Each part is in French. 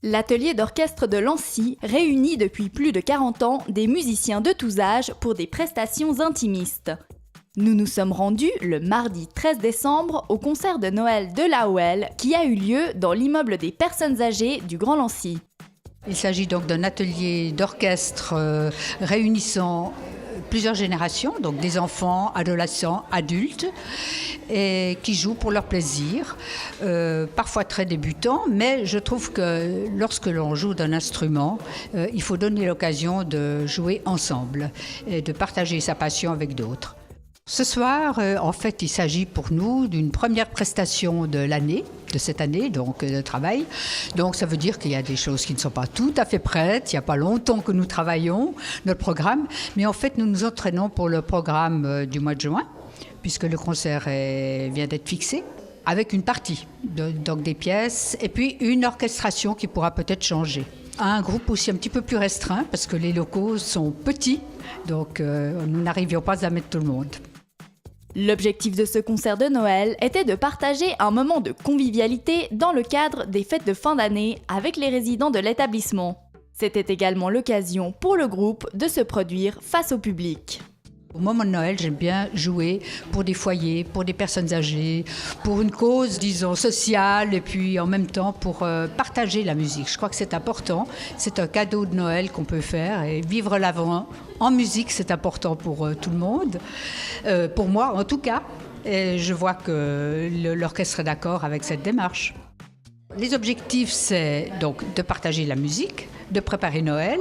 L'atelier d'orchestre de Lancy réunit depuis plus de 40 ans des musiciens de tous âges pour des prestations intimistes. Nous nous sommes rendus le mardi 13 décembre au concert de Noël de l'AOL qui a eu lieu dans l'immeuble des personnes âgées du Grand Lancy. Il s'agit donc d'un atelier d'orchestre réunissant plusieurs générations, donc des enfants, adolescents, adultes, et qui jouent pour leur plaisir, parfois très débutants, mais je trouve que lorsque l'on joue d'un instrument, il faut donner l'occasion de jouer ensemble et de partager sa passion avec d'autres. Ce soir, en fait, il s'agit pour nous d'une première prestation de l'année, de cette année, donc de travail. Donc ça veut dire qu'il y a des choses qui ne sont pas tout à fait prêtes. Il n'y a pas longtemps que nous travaillons notre programme, mais en fait, nous nous entraînons pour le programme du mois de juin, puisque le concert vient d'être fixé, avec une partie, donc des pièces, et puis une orchestration qui pourra peut-être changer. Un groupe aussi un petit peu plus restreint, parce que les locaux sont petits, donc nous n'arrivions pas à mettre tout le monde. L'objectif de ce concert de Noël était de partager un moment de convivialité dans le cadre des fêtes de fin d'année avec les résidents de l'établissement. C'était également l'occasion pour le groupe de se produire face au public. Au moment de Noël, j'aime bien jouer pour des foyers, pour des personnes âgées, pour une cause, disons, sociale, et puis en même temps pour partager la musique. Je crois que c'est important. C'est un cadeau de Noël qu'on peut faire, et vivre l'Avent en musique, c'est important pour tout le monde. Pour moi, en tout cas. Et je vois que l'orchestre est d'accord avec cette démarche. Les objectifs, c'est donc de partager la musique, de préparer Noël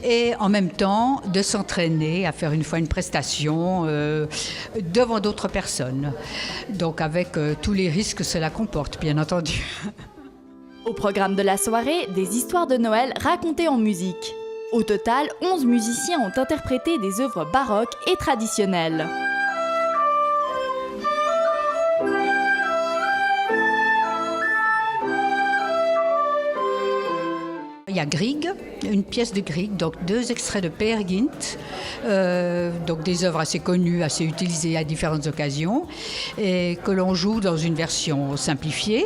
et en même temps de s'entraîner à faire une fois une prestation devant d'autres personnes. Donc avec tous les risques que cela comporte, bien entendu. Au programme de la soirée, des histoires de Noël racontées en musique. Au total, 11 musiciens ont interprété des œuvres baroques et traditionnelles. Il y a Grieg, une pièce de Grieg, donc 2 extraits de Peer Gynt, donc des œuvres assez connues, assez utilisées à différentes occasions, et que l'on joue dans une version simplifiée,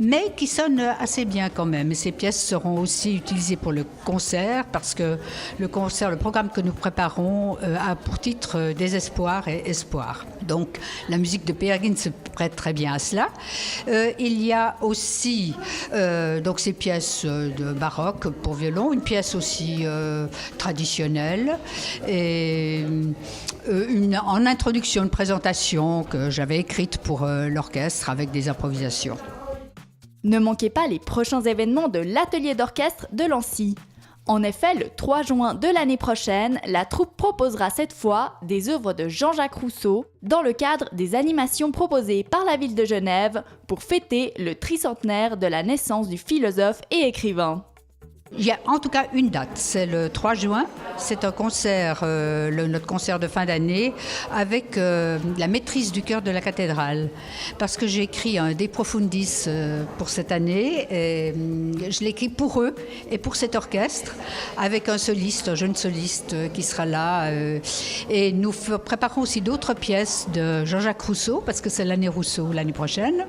mais qui sonne assez bien quand même. Et ces pièces seront aussi utilisées pour le concert, parce que le programme que nous préparons a pour titre Désespoir et Espoir. Donc la musique de Peer Gynt se prête très bien à cela. Il y a aussi donc ces pièces de baroque pour violon, une pièce aussi traditionnelle et en introduction, une présentation que j'avais écrite pour l'orchestre avec des improvisations. Ne manquez pas les prochains événements de l'atelier d'orchestre de Lancy. En effet, le 3 juin de l'année prochaine, la troupe proposera cette fois des œuvres de Jean-Jacques Rousseau dans le cadre des animations proposées par la ville de Genève pour fêter le tricentenaire de la naissance du philosophe et écrivain. Il y a en tout cas une date, c'est le 3 juin. C'est un concert, notre concert de fin d'année, avec la maîtrise du chœur de la cathédrale. Parce que j'ai écrit un De Profundis pour cette année, et je l'ai écrit pour eux et pour cet orchestre, avec un soliste, un jeune soliste qui sera là. Et nous préparons aussi d'autres pièces de Jean-Jacques Rousseau, parce que c'est l'année Rousseau l'année prochaine.